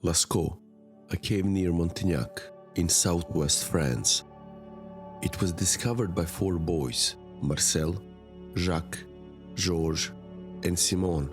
Lascaux, a cave near Montignac in southwest France. It was discovered by four boys, Marcel, Jacques, Georges, and Simon,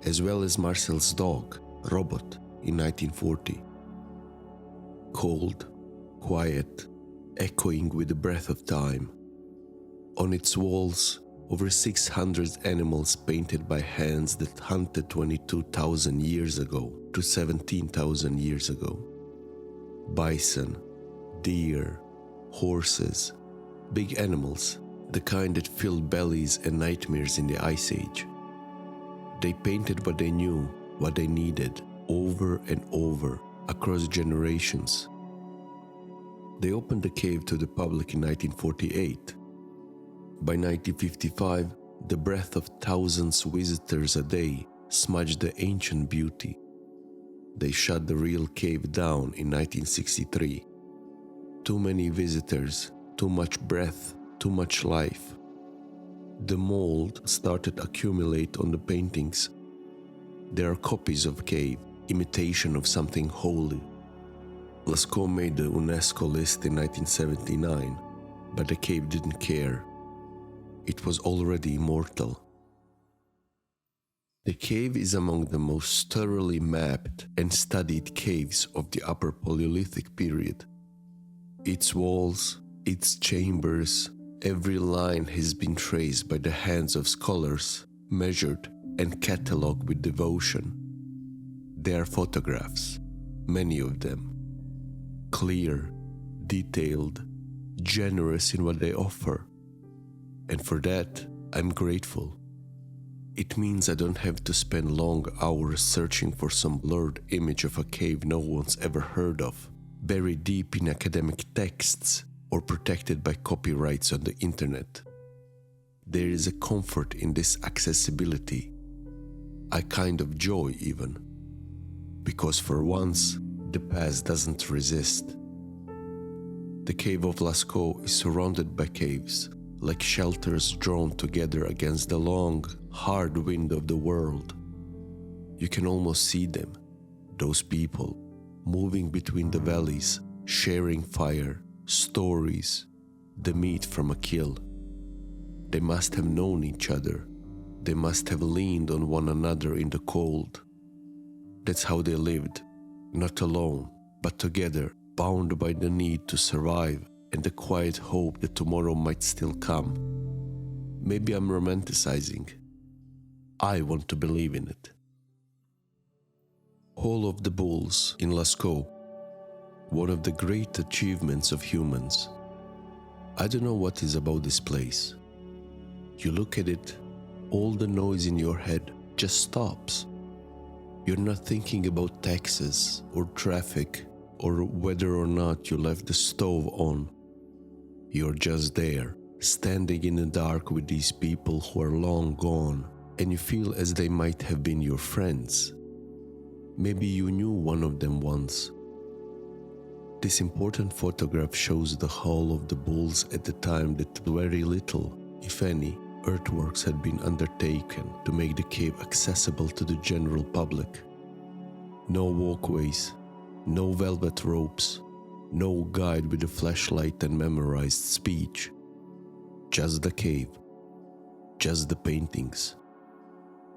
as well as Marcel's dog, Robot, in 1940. Cold, quiet, echoing with the breath of time. On its walls, over 600 animals painted by hands that hunted 22,000 years ago to 17,000 years ago. Bison, deer, horses, big animals, the kind that filled bellies and nightmares in the Ice Age. They painted what they knew, what they needed, over and over, across generations. They opened the cave to the public in 1948. By 1955, the breath of thousands of visitors a day smudged the ancient beauty. They shut the real cave down in 1963. Too many visitors, too much breath, too much life. The mold started to accumulate on the paintings. There are copies of cave, imitation of something holy. Lascaux made the UNESCO list in 1979, but the cave didn't care. It was already immortal. The cave is among the most thoroughly mapped and studied caves of the Upper Paleolithic period. Its walls, its chambers, every line has been traced by the hands of scholars, measured and catalogued with devotion. There are photographs, many of them, clear, detailed, generous in what they offer. And for that, I'm grateful. It means I don't have to spend long hours searching for some blurred image of a cave no one's ever heard of, buried deep in academic texts or protected by copyrights on the internet. There is a comfort in this accessibility, a kind of joy even, because for once, the past doesn't resist. The cave of Lascaux is surrounded by caves, like shelters drawn together against the long, hard wind of the world. You can almost see them, those people, moving between the valleys, sharing fire, stories, the meat from a kill. They must have known each other. They must have leaned on one another in the cold. That's how they lived, not alone, but together, bound by the need to survive and the quiet hope that tomorrow might still come. Maybe I'm romanticizing. I want to believe in it. Hall of the Bulls in Lascaux, one of the great achievements of humans. I don't know what is about this place. You look at it, all the noise in your head just stops. You're not thinking about taxes or traffic or whether or not you left the stove on. You're just there, standing in the dark with these people who are long gone, and you feel as they might have been your friends. Maybe you knew one of them once. This important photograph shows the Hall of the Bulls at the time that very little, if any, earthworks had been undertaken to make the cave accessible to the general public. No walkways, no velvet ropes, no guide with a flashlight and memorized speech. Just the cave, just the paintings,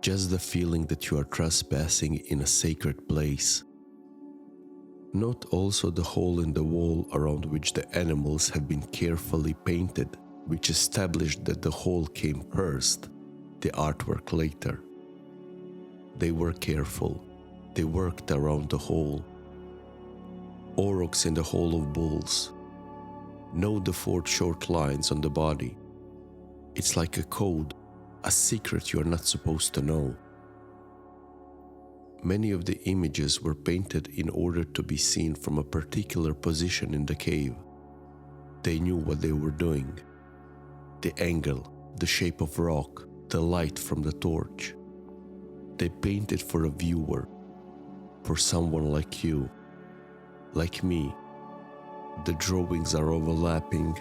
just the feeling that you are trespassing in a sacred place. Note also the hole in the wall around which the animals have been carefully painted, which established that the hole came first, the artwork later. They were careful. They worked around the hole. Aurochs in the Hall of Bulls. Note the 4 short lines on the body. It's like a code, a secret you are not supposed to know. Many of the images were painted in order to be seen from a particular position in the cave. They knew what they were doing. The angle, the shape of rock, the light from the torch. They painted for a viewer, for someone like you, like me. The drawings are overlapping,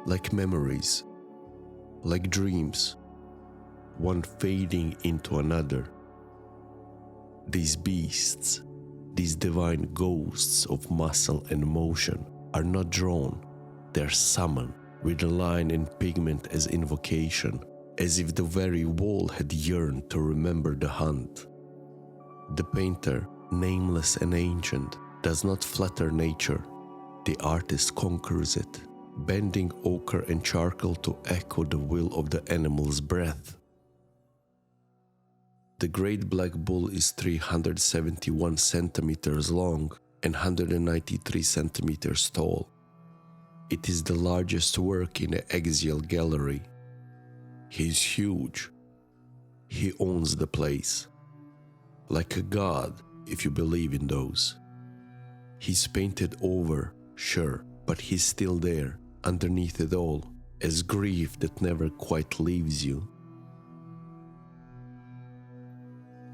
like memories, like dreams, one fading into another. These beasts, These divine ghosts of muscle and motion are not drawn, they are summoned with a line and pigment as invocation, as if the very wall had yearned to remember the hunt. The painter, nameless and ancient, does not flatter nature. The artist conquers it, bending ochre and charcoal to echo the will of the animal's breath. The great black bull is 371 centimeters long and 193 centimeters tall. It is the largest work in the axial gallery. He is huge. He owns the place. Like a god, if you believe in those. He's painted over, sure, but he's still there, underneath it all, as grief that never quite leaves you.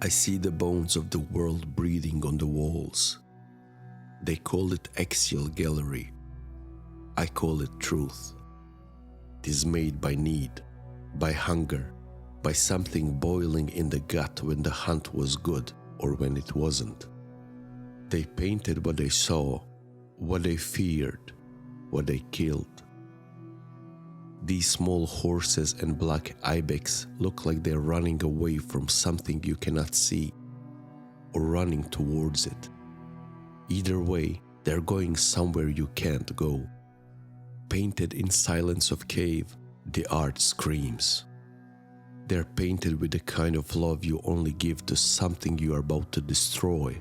I see the bones of the world breathing on the walls. They call it axial gallery. I call it truth. It is made by need, by hunger, by something boiling in the gut when the hunt was good or when it wasn't. They painted what they saw, what they feared, what they killed. These small horses and black ibex look like they're running away from something you cannot see, or running towards it. Either way, they're going somewhere you can't go. Painted in silence of cave, the art screams. They're painted with the kind of love you only give to something you are about to destroy.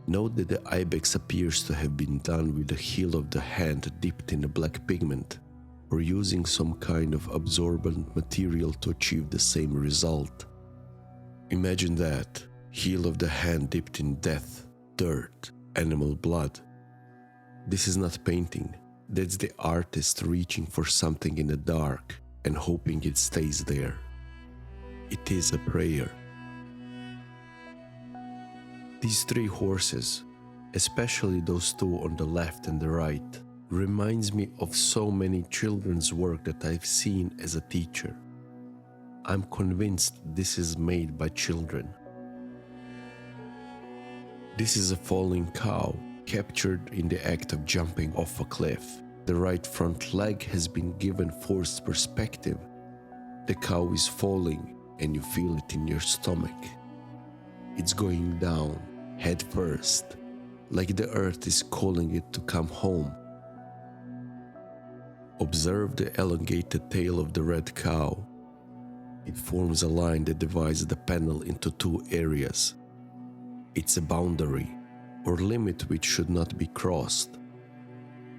Note that the ibex appears to have been done with the heel of the hand dipped in a black pigment, or using some kind of absorbent material to achieve the same result. Imagine that, heel of the hand dipped in death, dirt, animal blood. This is not painting, that's the artist reaching for something in the dark and hoping it stays there. It is a prayer. These three horses, especially those two on the left and the right, reminds me of so many children's work that I've seen as a teacher. I'm convinced this is made by children. This is a falling cow captured in the act of jumping off a cliff. The right front leg has been given forced perspective. The cow is falling and you feel it in your stomach. It's going down, head first, like the earth is calling it to come home. Observe the elongated tail of the red cow. It forms a line that divides the panel into two areas. It's a boundary, or limit which should not be crossed.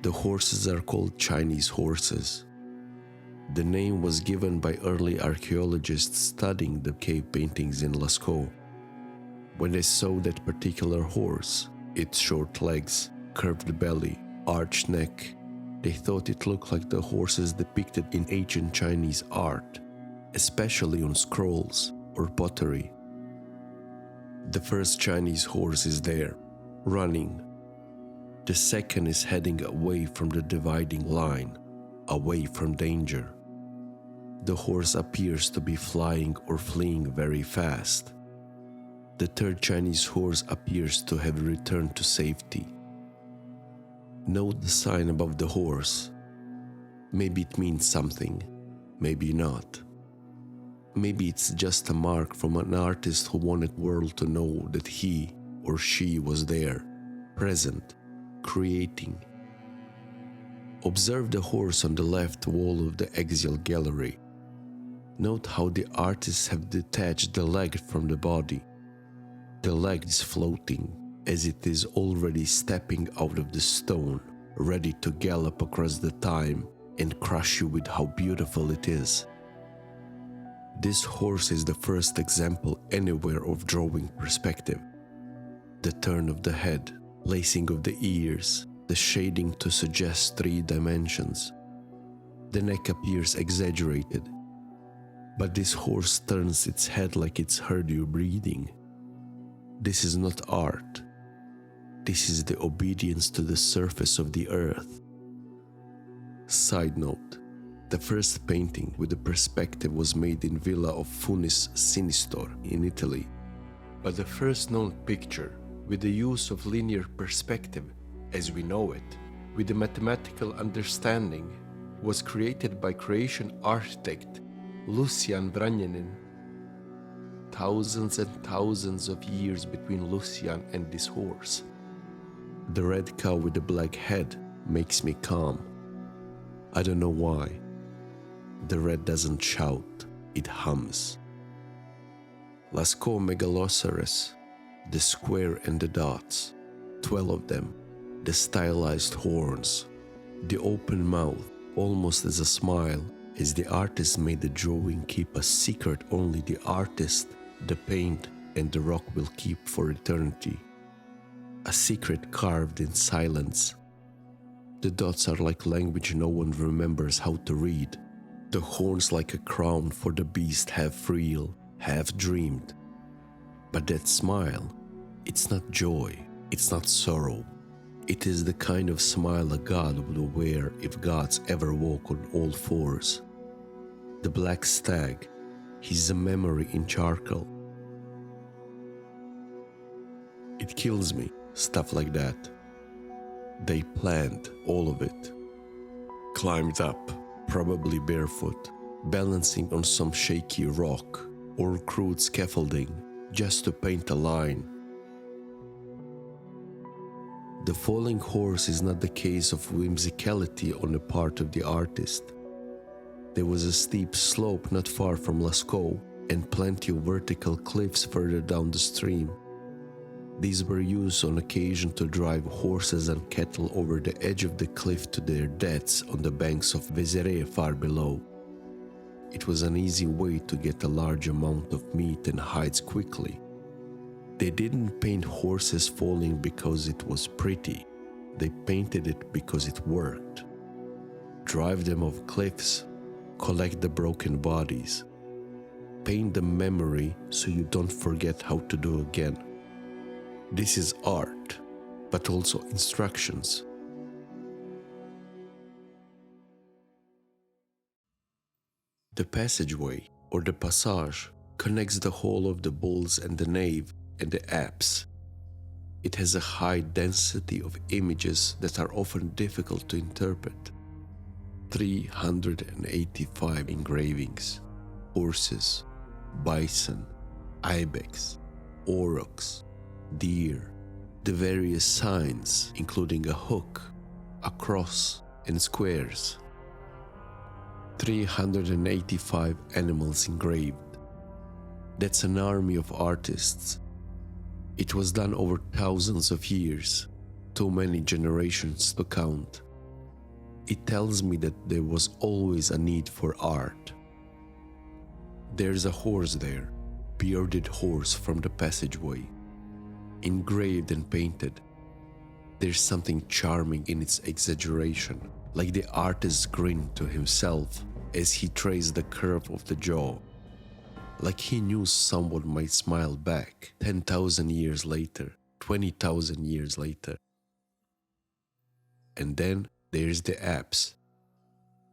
The horses are called Chinese horses. The name was given by early archaeologists studying the cave paintings in Lascaux. When they saw that particular horse, its short legs, curved belly, arched neck, they thought it looked like the horses depicted in ancient Chinese art, especially on scrolls or pottery. The first Chinese horse is there, running. The second is heading away from the dividing line, away from danger. The horse appears to be flying or fleeing very fast. The third Chinese horse appears to have returned to safety. Note the sign above the horse. Maybe it means something, maybe not. Maybe it's just a mark from an artist who wanted the world to know that he or she was there, present, creating. Observe the horse on the left wall of the axial gallery. Note how the artists have detached the leg from the body. The leg is floating, as it is already stepping out of the stone, ready to gallop across the time and crush you with how beautiful it is. This horse is the first example anywhere of drawing perspective. The turn of the head, placing of the ears, the shading to suggest 3 dimensions. The neck appears exaggerated, but this horse turns its head like it's heard you breathing. This is not art. This is the obedience to the surface of the earth. Side note, the first painting with the perspective was made in Villa of Funis Sinistor in Italy, but the first known picture with the use of linear perspective as we know it, with the mathematical understanding, was created by creation architect Lucian Vranjanin. Thousands and thousands of years between Lucian and this horse. The red cow with the black head makes me calm. I don't know why. The red doesn't shout, it hums. Lascaux megaloceros, the square and the dots, 12 of them, the stylized horns, the open mouth, almost as a smile, as the artist made the drawing keep a secret only the artist, the paint, and the rock will keep for eternity. A secret carved in silence. The dots are like language no one remembers how to read. The horns like a crown for the beast half real, half dreamed. But that smile, it's not joy, it's not sorrow. It is the kind of smile a god would wear if gods ever walk on all fours. The black stag, he's a memory in charcoal. It kills me, stuff like that. They planned all of it. Climbed up, probably barefoot, balancing on some shaky rock or crude scaffolding just to paint a line. The falling horse is not the case of whimsicality on the part of the artist. There was a steep slope not far from Lascaux and plenty of vertical cliffs further down the stream. These were used on occasion to drive horses and cattle over the edge of the cliff to their deaths on the banks of Vézère far below. It was an easy way to get a large amount of meat and hides quickly. They didn't paint horses falling because it was pretty. They painted it because it worked. Drive them off cliffs, collect the broken bodies. Paint the memory so you don't forget how to do again. This is art, but also instructions. The passageway, or the passage, connects the hall of the bulls and the nave and the apse. It has a high density of images that are often difficult to interpret. 385 engravings, horses, bison, ibex, aurochs, deer, the various signs, including a hook, a cross, and squares. 385 animals engraved. That's an army of artists. It was done over thousands of years, too many generations to count. It tells me that there was always a need for art. There's a horse there, bearded horse from the passageway, engraved and painted. There's something charming in its exaggeration, like the artist's grin to himself as he traced the curve of the jaw, like he knew someone might smile back 10,000 years later, 20,000 years later. And then there's the apse.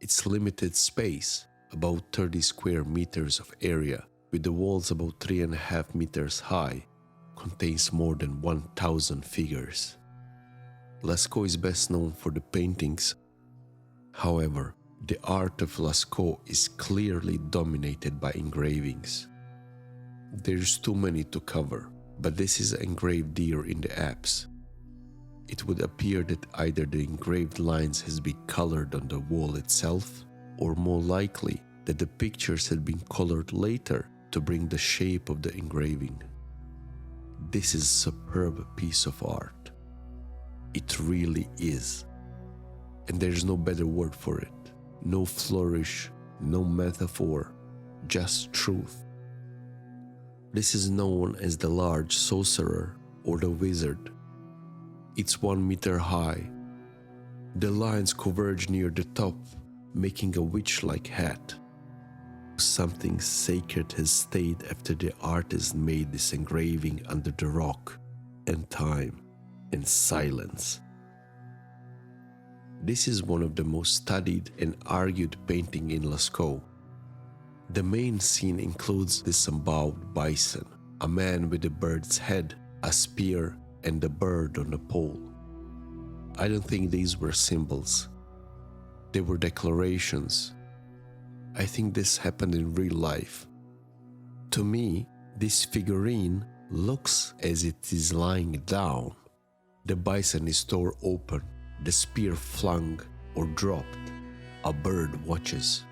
It's limited space, about 30 square meters of area, with the walls about 3.5 meters high, contains more than 1,000 figures. Lascaux is best known for the paintings. However, the art of Lascaux is clearly dominated by engravings. There's too many to cover, but this is an engraved deer in the apse. It would appear that either the engraved lines has been colored on the wall itself, or more likely that the pictures had been colored later to bring the shape of the engraving. This is a superb piece of art. It really is. And there's no better word for it. No flourish, no metaphor, just truth. This is known as the large sorcerer or the wizard. It's 1 meter high. The lines converge near the top, making a witch-like hat. Something sacred has stayed after the artist made this engraving under the rock, and time, and silence. This is one of the most studied and argued paintings in Lascaux. The main scene includes the disemboweled bison, a man with a bird's head, a spear, and a bird on a pole. I don't think these were symbols. They were declarations. I think this happened in real life. To me, this figurine looks as it is lying down. The bison is torn open, the spear flung or dropped. A bird watches.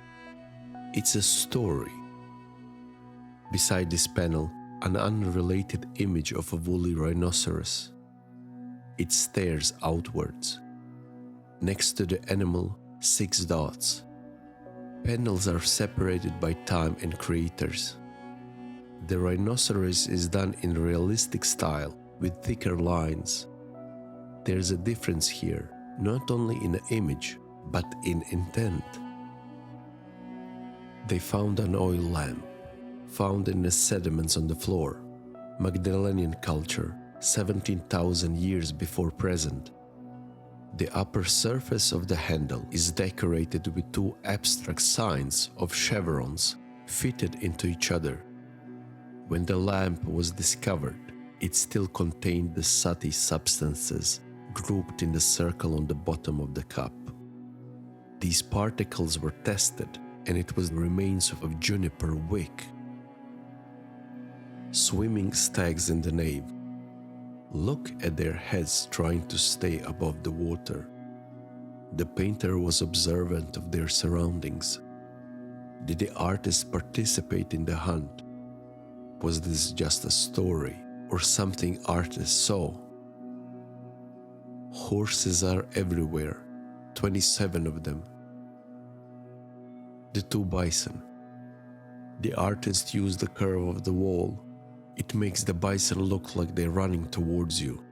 It's a story. Beside this panel, an unrelated image of a woolly rhinoceros. It stares outwards. Next to the animal, 6 dots. Panels are separated by time and creators. The rhinoceros is done in realistic style with thicker lines. There's a difference here, not only in the image, but in intent. They found an oil lamp, found in the sediments on the floor. Magdalenian culture, 17,000 years before present. The upper surface of the handle is decorated with 2 abstract signs of chevrons fitted into each other. When the lamp was discovered, it still contained the sati substances grouped in the circle on the bottom of the cup. These particles were tested, and it was the remains of juniper wick. Swimming stags in the nave. Look at their heads trying to stay above the water. The painter was observant of their surroundings. Did the artist participate in the hunt? Was this just a story or something artists saw? Horses are everywhere, 27 of them. The 2 bison. The artist used the curve of the wall. It makes the bison look like they're running towards you.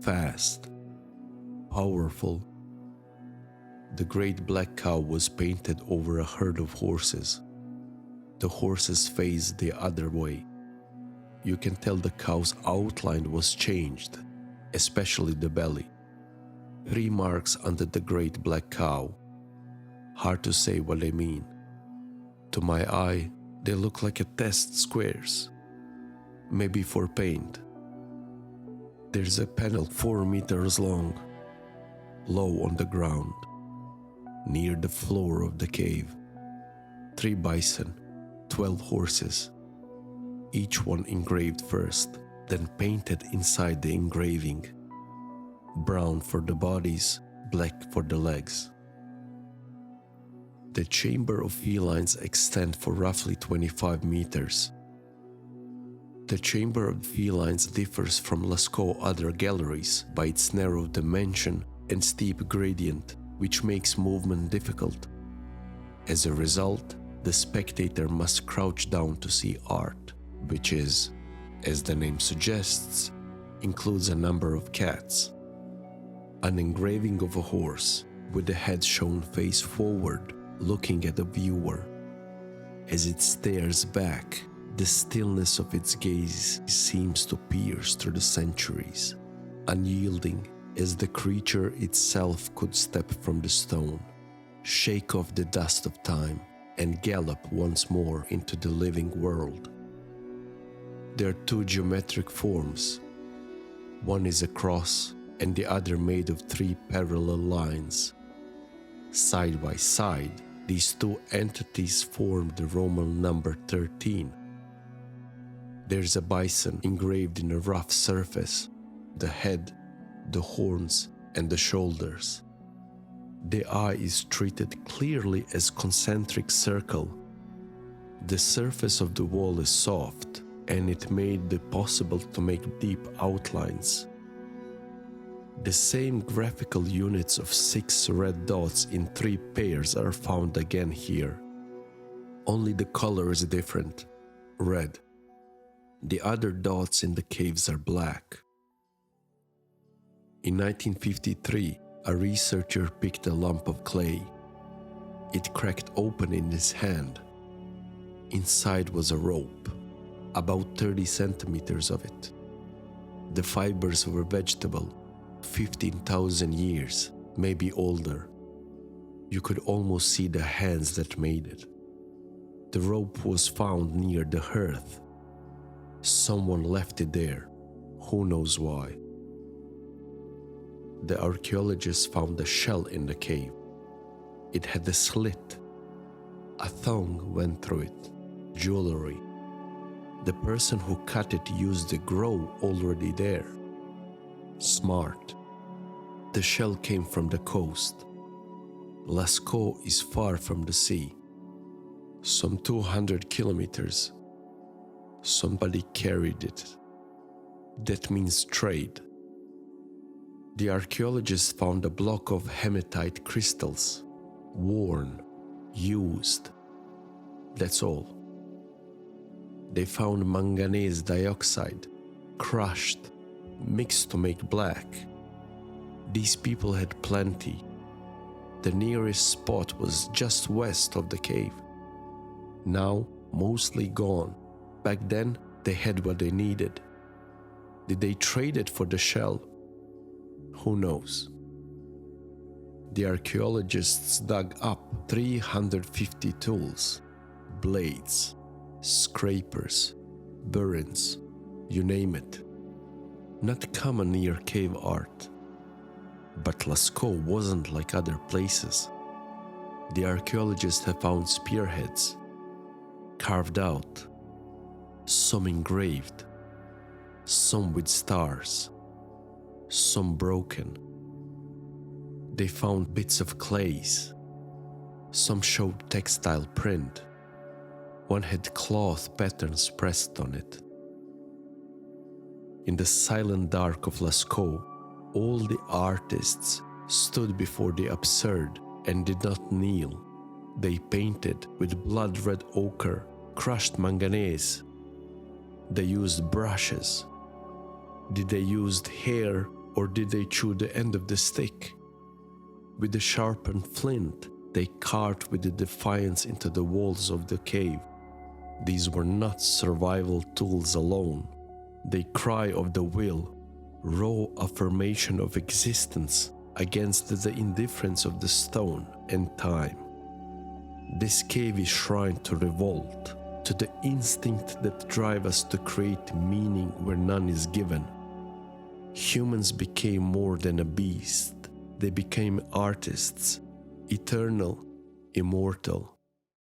Fast. Powerful. The great black cow was painted over a herd of horses. The horses faced the other way. You can tell the cow's outline was changed, especially the belly. 3 marks under the great black cow. Hard to say what they mean. To my eye, they look like a test squares. Maybe for paint. There's a panel 4 meters long, low on the ground, near the floor of the cave. 3 bison, 12 horses, each one engraved first, then painted inside the engraving. Brown for the bodies, black for the legs. The chamber of felines extend for roughly 25 meters. The chamber of felines differs from Lascaux other galleries by its narrow dimension and steep gradient, which makes movement difficult. As a result, the spectator must crouch down to see art, which is, as the name suggests, includes a number of cats. An engraving of a horse, with the head shown face forward, looking at the viewer. As it stares back, the stillness of its gaze seems to pierce through the centuries, unyielding as the creature itself could step from the stone, shake off the dust of time, and gallop once more into the living world. There are 2 geometric forms. One is a cross, and the other made of 3 parallel lines. Side by side, these 2 entities form the Roman number 13. There's a bison engraved in a rough surface, the head, the horns, and the shoulders. The eye is treated clearly as concentric circle. The surface of the wall is soft, and it made it possible to make deep outlines. The same graphical units of 6 red dots in 3 pairs are found again here. Only the color is different, red. The other dots in the caves are black. In 1953, a researcher picked a lump of clay. It cracked open in his hand. Inside was a rope, about 30 centimeters of it. The fibers were vegetable, 15,000 years, maybe older. You could almost see the hands that made it. The rope was found near the hearth. Someone left it there, who knows why. The archaeologists found a shell in the cave. It had a slit. A thong went through it. Jewelry. The person who cut it used a grow already there. Smart. The shell came from the coast. Lascaux is far from the sea. Some 200 kilometers. Somebody carried it. That means trade. The archaeologists found a block of hematite crystals, worn, used. That's all. They found manganese dioxide, crushed, mixed to make black. These people had plenty. The nearest spot was just west of the cave. Now, mostly gone. Back then, they had what they needed. Did they trade it for the shell? Who knows? The archaeologists dug up 350 tools, blades, scrapers, burins, you name it. Not common near cave art. But Lascaux wasn't like other places. The archaeologists have found spearheads, carved out, some engraved, some with stars, some broken. They found bits of clays. Some showed textile print. One had cloth patterns pressed on it. In the silent dark of Lascaux, all the artists stood before the absurd and did not kneel. They painted with blood-red ochre, crushed manganese. They used brushes. Did they use hair or did they chew the end of the stick? With the sharpened flint, they carved with the defiance into the walls of the cave. These were not survival tools alone. They cry of the will, raw affirmation of existence against the indifference of the stone and time. This cave is shrine to revolt, to the instinct that drives us to create meaning where none is given. Humans became more than a beast. They became artists, eternal, immortal.